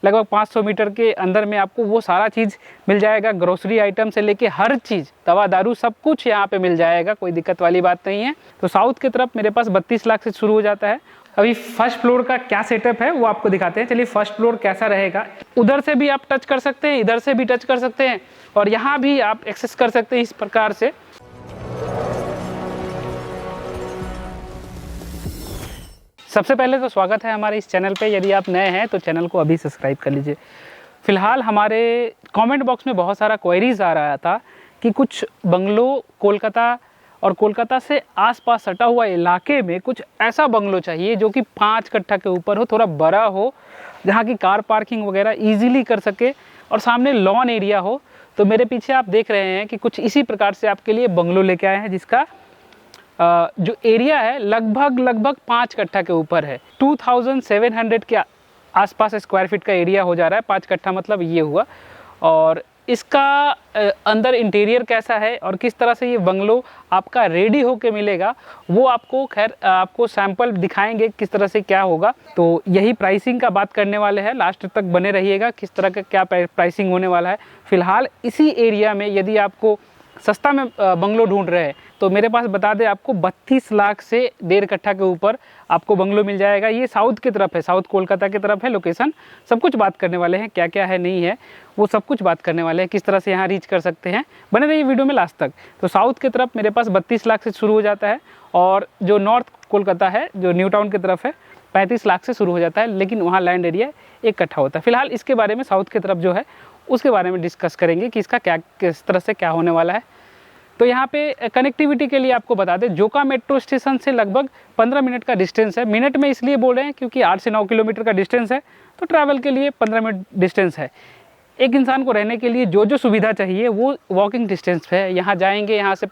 लगभग 500 मीटर के अंदर में आपको वो सारा चीज़ मिल जाएगा। ग्रोसरी आइटम से लेके हर चीज़, दवा दारू सब कुछ यहाँ पे मिल जाएगा, कोई दिक्कत वाली बात नहीं है। तो साउथ की तरफ मेरे पास 32 लाख से शुरू हो जाता है। अभी फर्स्ट फ्लोर का क्या सेटअप है वो आपको दिखाते हैं। चलिए फर्स्ट फ्लोर कैसा रहेगा, उधर से भी आप टच कर सकते हैं, इधर से भी टच कर सकते हैं और यहाँ भी आप एक्सेस कर सकते हैं इस प्रकार से। सबसे पहले तो स्वागत है हमारे इस चैनल पे। यदि आप नए हैं तो चैनल को अभी सब्सक्राइब कर लीजिए। फिलहाल हमारे कमेंट बॉक्स में बहुत सारा क्वेरीज आ रहा था कि कुछ बंगलो कोलकाता और कोलकाता से आसपास सटा हुआ इलाके में कुछ ऐसा बंगलो चाहिए जो कि 5 कट्ठा के ऊपर हो, थोड़ा बड़ा हो, जहाँ की कार पार्किंग वगैरह ईजिली कर सके और सामने लॉन एरिया हो। तो मेरे पीछे आप देख रहे हैं कि कुछ इसी प्रकार से आपके लिए बंगलो लेके आए हैं, जिसका जो एरिया है लगभग 5 कट्ठा के ऊपर है। 2700 के आसपास स्क्वायर फीट का एरिया हो जा रहा है। 5 कट्ठा मतलब ये हुआ। और इसका अंदर इंटीरियर कैसा है और किस तरह से ये बंगलो आपका रेडी होके मिलेगा वो आपको आपको सैंपल दिखाएंगे किस तरह से क्या होगा। तो यही प्राइसिंग का बात करने वाले हैं, लास्ट तक बने रहिएगा किस तरह का क्या प्राइसिंग होने वाला है। फिलहाल इसी एरिया में यदि आपको सस्ता में बंगलो ढूंढ रहे हैं तो मेरे पास बता दें आपको 32 लाख से 1.5 कट्ठा के ऊपर आपको बंगलो मिल जाएगा। ये साउथ की तरफ है, साउथ कोलकाता की तरफ है लोकेशन। सब कुछ बात करने वाले हैं, क्या क्या है नहीं है वो सब कुछ बात करने वाले हैं, किस तरह से यहाँ रीच कर सकते हैं। बने रहिए वीडियो में लास्ट तक। तो साउथ की तरफ मेरे पास 32 लाख से शुरू हो जाता है और जो नॉर्थ कोलकाता है, जो न्यू टाउन की तरफ है, 35 लाख से शुरू हो जाता है, लेकिन वहाँ लैंड एरिया 1 कट्ठा होता है। फिलहाल इसके बारे में साउथ की तरफ जो है उसके बारे में डिस्कस करेंगे कि इसका क्या किस तरह से क्या होने वाला है। तो यहाँ पे कनेक्टिविटी के लिए आपको बता दें, जोका मेट्रो स्टेशन से लगभग 15 मिनट का डिस्टेंस है। मिनट में इसलिए बोल रहे हैं क्योंकि 8 से 9 किलोमीटर का डिस्टेंस है, तो ट्रैवल के लिए 15 मिनट डिस्टेंस है। एक इंसान को रहने के लिए जो जो सुविधा चाहिए वो वॉकिंग डिस्टेंस है। यहाँ जाएंगे, यहाँ से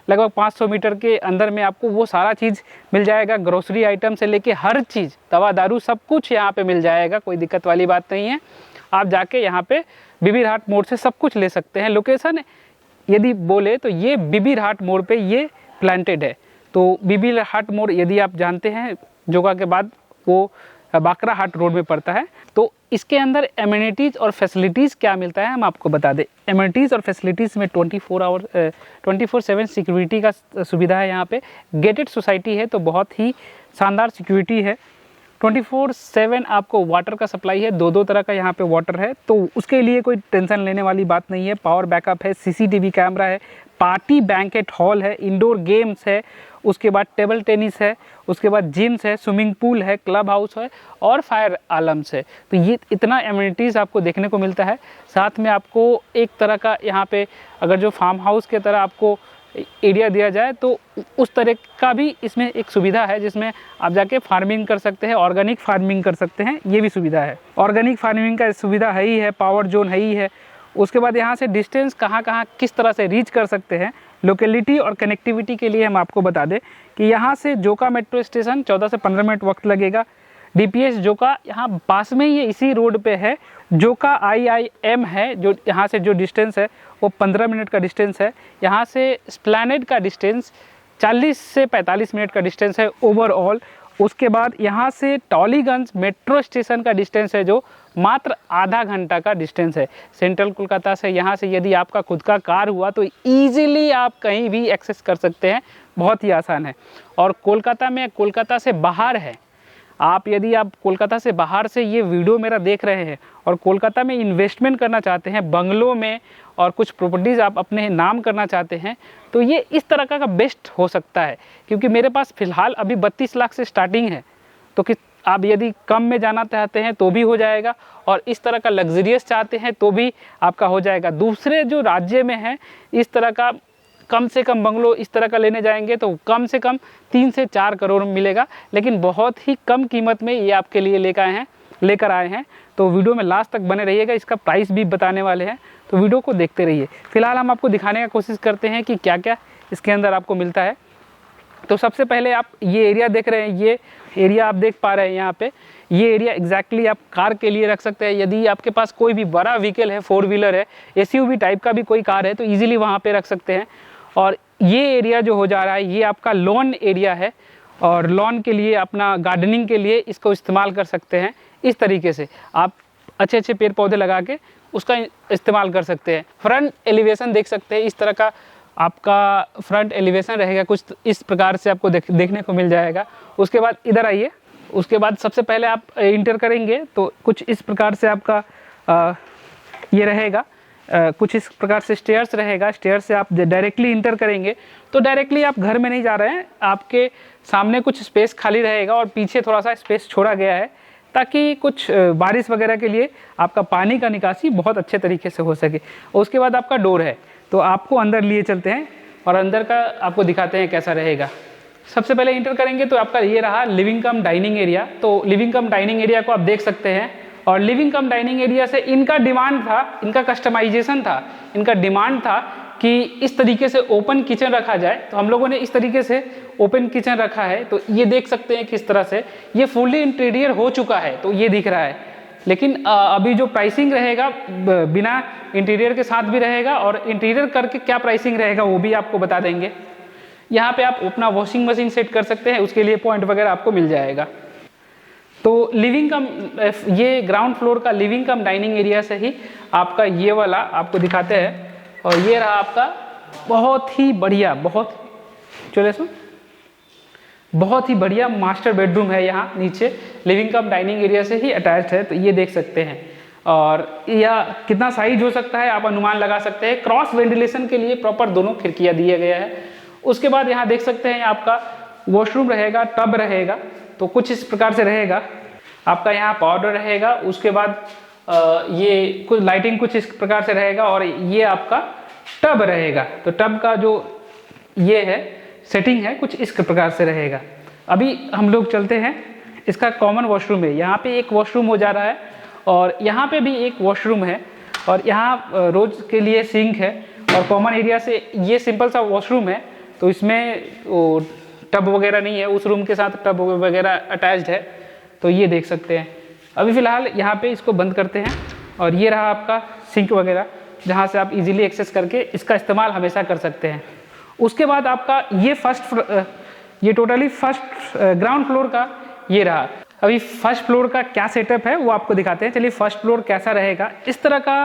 लगभग 500 मीटर के अंदर में आपको वो सारा चीज़ मिल जाएगा। ग्रोसरी आइटम से लेके हर चीज़, दवा दारू सब कुछ यहाँ पे मिल जाएगा, कोई दिक्कत वाली बात नहीं है। आप जाके यहाँ पे बीबी घाट मोड़ से सब कुछ ले सकते हैं। लोकेशन यदि बोले तो ये बीबी घाट मोड़ पे ये प्लांटेड है। तो बीबी घाट मोड़ यदि आप जानते हैं जोगा के बाद वो बाकरा हाट रोड में पड़ता है। तो इसके अंदर एमिनिटीज़ और फैसिलिटीज़ क्या मिलता है हम आपको बता दें। एमिनिटीज़ और फैसिलिटीज़ में 24/7 सिक्योरिटी का सुविधा है। यहाँ पे गेटेड सोसाइटी है तो बहुत ही शानदार सिक्योरिटी है। 24/7 आपको वाटर का सप्लाई है, 2 तरह का यहाँ पे वाटर है, तो उसके लिए कोई टेंशन लेने वाली बात नहीं है। पावर बैकअप है, CCTV कैमरा है, पार्टी बैंकेट हॉल है, इंडोर गेम्स है, उसके बाद टेबल टेनिस है, उसके बाद जिम्स है, स्विमिंग पूल है, क्लब हाउस है और फायर अलार्म्स है। तो ये इतना एमिनिटीज़ आपको देखने को मिलता है। साथ में आपको एक तरह का यहाँ पे अगर जो फार्म हाउस के तरह आपको एरिया दिया जाए तो उस तरह का भी इसमें एक सुविधा है, जिसमें आप जाके फार्मिंग कर सकते हैं, ऑर्गेनिक फार्मिंग कर सकते हैं, ये भी सुविधा है। ऑर्गेनिक फार्मिंग का सुविधा है ही है, पावर जोन है ही है। उसके बाद यहाँ से डिस्टेंस कहाँ किस तरह से रीच कर सकते हैं, लोकेलिटी और कनेक्टिविटी के लिए हम आपको बता दें कि यहाँ से जोका मेट्रो स्टेशन 14 से 15 मिनट वक्त लगेगा। DPS जोका यहाँ पास में ही इसी रोड पे है। जोका IIM है, जो यहाँ से जो डिस्टेंस है वो 15 मिनट का डिस्टेंस है। यहाँ से एस्प्लैनेड का डिस्टेंस 40 से 45 मिनट का डिस्टेंस है ओवरऑल। उसके बाद यहाँ से टॉलीगंज मेट्रो स्टेशन का डिस्टेंस है जो मात्र आधा घंटा का डिस्टेंस है। सेंट्रल कोलकाता से यहाँ से यदि आपका खुद का कार हुआ तो ईजिली आप कहीं भी एक्सेस कर सकते हैं, बहुत ही आसान है। और कोलकाता में, कोलकाता से बाहर है, यदि आप कोलकाता से बाहर से ये वीडियो मेरा देख रहे हैं और कोलकाता में इन्वेस्टमेंट करना चाहते हैं, बंगलों में और कुछ प्रॉपर्टीज़ आप अपने नाम करना चाहते हैं, तो ये इस तरह का बेस्ट हो सकता है। क्योंकि मेरे पास फ़िलहाल अभी 32 लाख से स्टार्टिंग है, तो कि आप यदि कम में जाना चाहते हैं तो भी हो जाएगा और इस तरह का लग्जरियस चाहते हैं तो भी आपका हो जाएगा। दूसरे जो राज्य में है इस तरह का कम से कम बंगलो इस तरह का लेने जाएंगे तो कम से कम 3 से 4 करोड़ मिलेगा, लेकिन बहुत ही कम कीमत में ये आपके लिए लेकर आए हैं। तो वीडियो में लास्ट तक बने रहिएगा, इसका प्राइस भी बताने वाले हैं, तो वीडियो को देखते रहिए। फिलहाल हम आपको दिखाने का कोशिश करते हैं कि क्या क्या इसके अंदर आपको मिलता है। तो सबसे पहले आप ये एरिया देख रहे हैं, ये एरिया आप देख पा रहे हैं यहाँ पे, ये एरिया एग्जैक्टली आप कार के लिए रख सकते हैं। यदि आपके पास कोई भी बड़ा व्हीकल है, 4 व्हीलर है, SUV टाइप का भी कोई कार है तो ईजिली वहाँ पे रख सकते हैं। और ये एरिया जो हो जा रहा है ये आपका लॉन एरिया है और लॉन के लिए अपना गार्डनिंग के लिए इसको इस्तेमाल कर सकते हैं। इस तरीके से आप अच्छे अच्छे पेड़ पौधे लगा के उसका इस्तेमाल कर सकते हैं। फ्रंट एलिवेशन देख सकते हैं, इस तरह का आपका फ्रंट एलिवेशन रहेगा, कुछ इस प्रकार से आपको देखने को मिल जाएगा। उसके बाद इधर आइए, उसके बाद सबसे पहले आप इंटर करेंगे तो कुछ इस प्रकार से आपका ये रहेगा, कुछ इस प्रकार से स्टेयर्स रहेगा। स्टेयर्स से आप डायरेक्टली इंटर करेंगे तो डायरेक्टली आप घर में नहीं जा रहे हैं, आपके सामने कुछ स्पेस खाली रहेगा और पीछे थोड़ा सा स्पेस छोड़ा गया है ताकि कुछ बारिश वगैरह के लिए आपका पानी का निकासी बहुत अच्छे तरीके से हो सके। उसके बाद आपका डोर है, तो आपको अंदर लिए चलते हैं और अंदर का आपको दिखाते हैं कैसा रहेगा। सबसे पहले इंटर करेंगे तो आपका ये रहा लिविंग कम डाइनिंग एरिया। तो लिविंग कम डाइनिंग एरिया को आप देख सकते हैं और लिविंग कम डाइनिंग एरिया से इनका डिमांड था, इनका कस्टमाइजेशन था, इनका डिमांड था कि इस तरीके से ओपन किचन रखा जाए। तो हम लोगों ने इस तरीके से ओपन किचन रखा है। तो ये देख सकते हैं किस तरह से ये फुल्ली इंटीरियर हो चुका है, तो ये दिख रहा है। लेकिन अभी जो प्राइसिंग रहेगा बिना इंटीरियर के साथ भी रहेगा और इंटीरियर करके क्या प्राइसिंग रहेगा वो भी आपको बता देंगे। यहाँ पे आप अपना वॉशिंग मशीन सेट कर सकते हैं, उसके लिए पॉइंट वगैरह आपको मिल जाएगा। तो लिविंग कम, ये ग्राउंड फ्लोर का लिविंग कम डाइनिंग एरिया से ही आपका ये वाला आपको दिखाते हैं। और ये रहा आपका बहुत ही बढ़िया, बहुत ही बढ़िया मास्टर बेडरूम है। यहाँ नीचे लिविंग कम डाइनिंग एरिया से ही अटैच्ड है, तो ये देख सकते हैं। और यह कितना साइज हो सकता है आप अनुमान लगा सकते हैं। क्रॉस वेंटिलेशन के लिए प्रॉपर दोनों खिड़कियाँ दिया गया है। उसके बाद यहाँ देख सकते हैं आपका वॉशरूम रहेगा, टब रहेगा, तो कुछ इस प्रकार से रहेगा। आपका यहाँ पाउडर रहेगा, उसके बाद ये कुछ लाइटिंग कुछ इस प्रकार से रहेगा और ये आपका टब रहेगा। तो टब का जो ये है सेटिंग है कुछ इस प्रकार से रहेगा। अभी हम लोग चलते हैं, इसका कॉमन वॉशरूम है। यहाँ पे एक वॉशरूम हो जा रहा है और यहाँ पे भी एक वॉशरूम है और यहाँ रोज के लिए सिंक है और कॉमन एरिया से ये सिंपल सा वॉशरूम है। तो इसमें टब वगैरह नहीं है, उस रूम के साथ टब वगैरह अटैच्ड है, तो ये देख सकते हैं। अभी फ़िलहाल यहाँ पे इसको बंद करते हैं और ये रहा आपका सिंक वगैरह, जहाँ से आप इजीली एक्सेस करके इसका इस्तेमाल हमेशा कर सकते हैं। उसके बाद आपका ये टोटली फर्स्ट ग्राउंड फ्लोर का ये रहा। अभी फर्स्ट फ्लोर का क्या सेटअप है वो आपको दिखाते हैं। चलिए फर्स्ट फ्लोर कैसा रहेगा। इस तरह का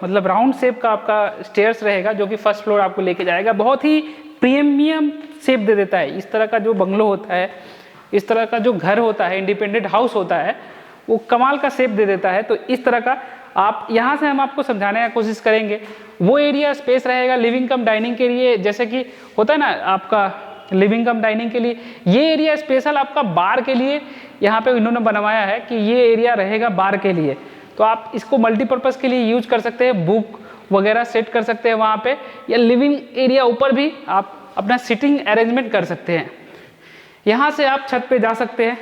मतलब राउंड शेप का आपका स्टेयर्स रहेगा जो कि फर्स्ट फ्लोर आपको लेके जाएगा। बहुत ही प्रीमियम शेप दे देता है। इस तरह का जो बंगलो होता है, इस तरह का जो घर होता है, इंडिपेंडेंट हाउस होता है, वो कमाल का शेप दे देता है। तो इस तरह का आप यहाँ से हम आपको समझाने की कोशिश करेंगे। वो एरिया स्पेस रहेगा लिविंग कम डाइनिंग के लिए, जैसे कि होता है ना आपका लिविंग कम डाइनिंग के लिए। ये एरिया स्पेशल आपका बार के लिए यहाँ पे इन्होंने बनवाया है कि ये एरिया रहेगा बार के लिए। तो आप इसको मल्टीपर्पज़ के लिए यूज कर सकते हैं, बुक वगैरह सेट कर सकते हैं वहाँ पे, या लिविंग एरिया ऊपर भी आप अपना सिटिंग अरेंजमेंट कर सकते हैं। यहाँ से आप छत पे जा सकते हैं,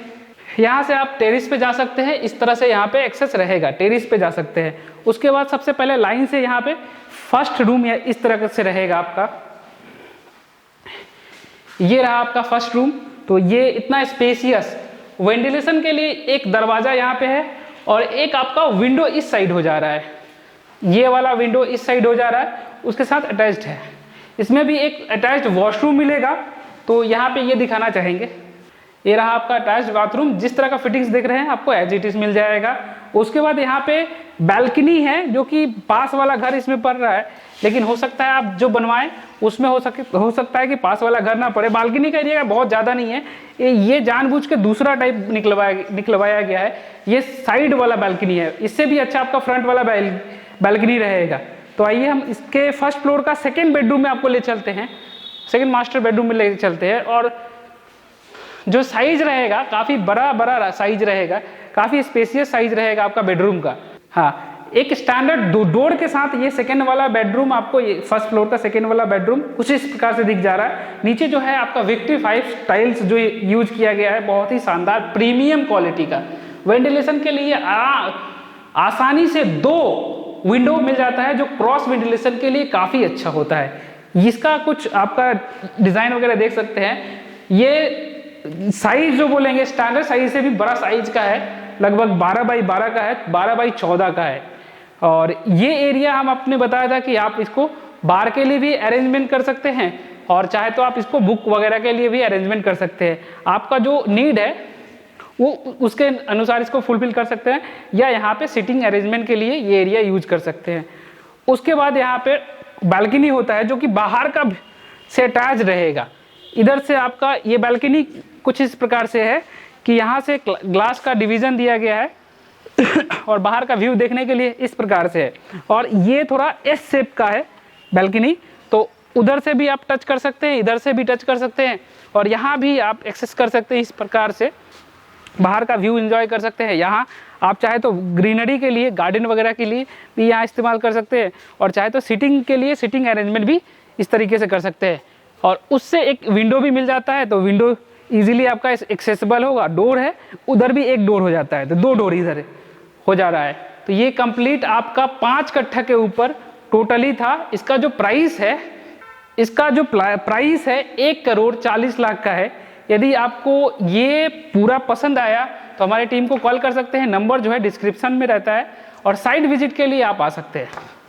यहाँ से आप टेरिस पे जा सकते हैं। इस तरह से यहाँ पे एक्सेस रहेगा, टेरिस पे जा सकते हैं। उसके बाद सबसे पहले लाइन से यहाँ पे फर्स्ट रूम या इस तरह से रहेगा आपका। ये रहा आपका फर्स्ट रूम। तो ये इतना स्पेसियस, वेंटिलेशन के लिए एक दरवाजा यहाँ पे है और एक आपका विंडो इस साइड हो जा रहा है। ये वाला विंडो इस साइड हो जा रहा है, उसके साथ अटैच्ड है। इसमें भी एक अटैच्ड वॉशरूम मिलेगा। तो यहाँ पे ये दिखाना चाहेंगे, ये रहा आपका अटैच्ड बाथरूम। जिस तरह का फिटिंग्स देख रहे हैं आपको एज इट इज मिल जाएगा। उसके बाद यहाँ पे बैल्कनी है, जो कि पास वाला घर इसमें पड़ रहा है, लेकिन हो सकता है आप जो बनवाएं उसमें हो सकता है कि पास वाला घर ना पड़े। बालकनी का एरिया बहुत ज़्यादा नहीं है, ये जानबूझ के दूसरा टाइप निकलवाया गया है। ये साइड वाला बैल्कनी है, इससे भी अच्छा आपका फ्रंट वाला बैल्कनी रहेगा। तो आइए हम इसके फर्स्ट फ्लोर का सेकेंड बेडरूम में आपको ले चलते हैं, सेकेंड मास्टर बेडरूम में ले चलते हैं। और जो साइज रहेगा काफ़ी बड़ा साइज रहेगा, काफ़ी स्पेसियस साइज रहेगा आपका बेडरूम का। हाँ, एक स्टैंडर्ड डोर के साथ ये सेकेंड वाला बेडरूम आपको, ये फर्स्ट फ्लोर का सेकेंड वाला बेडरूम कुछ इस प्रकार से दिख जा रहा है। नीचे जो है आपका विक्ट्री 5 टाइल्स जो यूज किया गया है, बहुत ही शानदार प्रीमियम क्वालिटी का। वेंटिलेशन के लिए आसानी से 2 विंडो मिल जाता है, जो क्रॉस वेंटिलेशन के लिए काफ़ी अच्छा होता है। इसका कुछ आपका डिज़ाइन वगैरह देख सकते हैं। ये साइज जो बोलेंगे स्टैंडर्ड साइज से भी बड़ा साइज का है, लगभग 12 बाई 12 का है, 12 बाई 14 का है। और ये एरिया हम आपने बताया था कि आप इसको बार के लिए भी अरेंजमेंट कर सकते हैं और चाहे तो आप इसको बुक वगैरह के लिए भी अरेंजमेंट कर सकते हैं। आपका जो नीड है वो उसके अनुसार इसको फुलफिल कर सकते हैं, या यहाँ पे सिटिंग अरेंजमेंट के लिए ये एरिया यूज कर सकते हैं। उसके बाद यहाँ पे बालकनी होता है जो कि बाहर का से अटैच रहेगा। इधर से आपका ये बालकनी कुछ इस प्रकार से है कि यहाँ से ग्लास का डिवीजन दिया गया है और बाहर का व्यू देखने के लिए इस प्रकार से है, और ये थोड़ा एस शेप का है बालकनी, तो उधर से भी आप टच कर सकते हैं, इधर से भी टच कर सकते हैं, और यहाँ भी आप एक्सेस कर सकते हैं। इस प्रकार से बाहर का व्यू एंजॉय कर सकते हैं। यहाँ आप चाहे तो ग्रीनरी के लिए, गार्डन वगैरह के लिए भी यहाँ इस्तेमाल कर सकते हैं, और चाहे तो सिटिंग के लिए सिटिंग अरेंजमेंट भी इस तरीके से कर सकते हैं। और उससे एक विंडो भी मिल जाता है, तो विंडो इजीली आपका एक्सेसिबल होगा। डोर है, उधर भी एक डोर हो जाता है, तो 2 डोर इधर हो जा रहा है। तो ये कंप्लीट आपका 5 कट्ठा के ऊपर टोटली था। इसका जो प्राइस है, 1,40,00,000 का है। यदि आपको ये पूरा पसंद आया तो हमारी टीम को कॉल कर सकते हैं, नंबर जो है डिस्क्रिप्शन में रहता है, और साइट विजिट के लिए आप आ सकते हैं।